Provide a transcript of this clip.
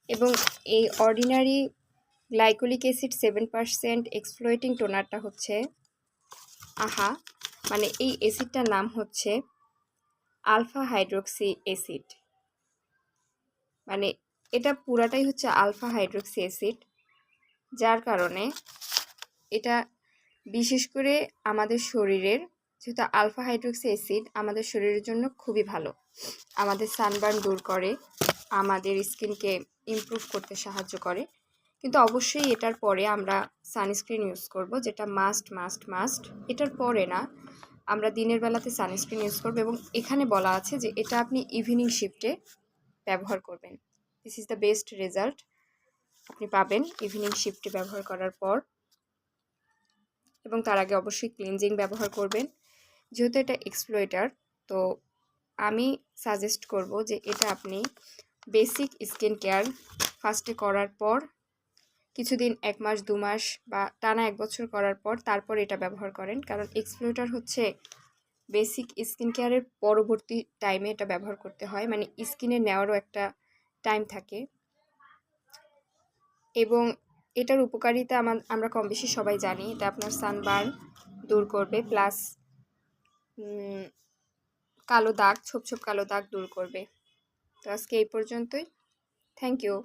এবং এই ordinary glycolic acid 7% এক্সফ্লোয়েটিং টোনারটা হচ্ছে আহা, মানে এই অ্যাসিডটার নাম হচ্ছে আলফা হাইড্রোক্সি অ্যাসিড। মানে এটা পুরাটাই হচ্ছে আলফা হাইড্রোক্সি অ্যাসিড, যার কারণে এটা বিশেষ করে আমাদের শরীরের, যেহেতু আলফা হাইড্রোক্সি অ্যাসিড আমাদের শরীরের জন্য খুবই ভালো, আমাদের সানবার্ন দূর করে, আমাদের স্কিনকে ইমপ্রুভ করতে সাহায্য করে। কিন্তু অবশ্যই এটার পরে আমরা সানস্ক্রিন ইউজ করব, যেটা মাস্ট মাস্ট মাস্ট। এটার পরে না, আমরা দিনের বেলাতে সানস্ক্রিন ইউজ করব এবং এখানে বলা আছে যে এটা আপনি ইভিনিং শিফটে ব্যবহার করবেন। This is the best result আপনি পাবেন ইভিনিং শিফটে ব্যবহার করার পর। এবং তার আগে অবশ্যই ক্লিনজিং ব্যবহার করবেন। যেহেতু এটা এক্সফ্লোয়েটার, তো আমি সাজেস্ট করব যে এটা আপনি বেসিক স্কিন কেয়ার ফার্স্টে করার পর কিছুদিন 1 মাস 2 মাস বা টানা 1 বছর করার পর তারপর এটা ব্যবহার করেন। কারণ এক্সফ্লোয়েটার হচ্ছে বেসিক স্কিন কেয়ারের পরবর্তী টাইমে এটা ব্যবহার করতে হয়, মানে স্কিনে নেওয়ারও একটা টাইম থাকে। এবং এটার উপকারিতা আমরা কম বেশি সবাই জানি। এটা আপনার সানবার্ন দূর করবে, প্লাস কালো দাগ, ছোপ ছোপ কালো দাগ দূর করবে। তো আজকে এই পর্যন্তই। Thank you.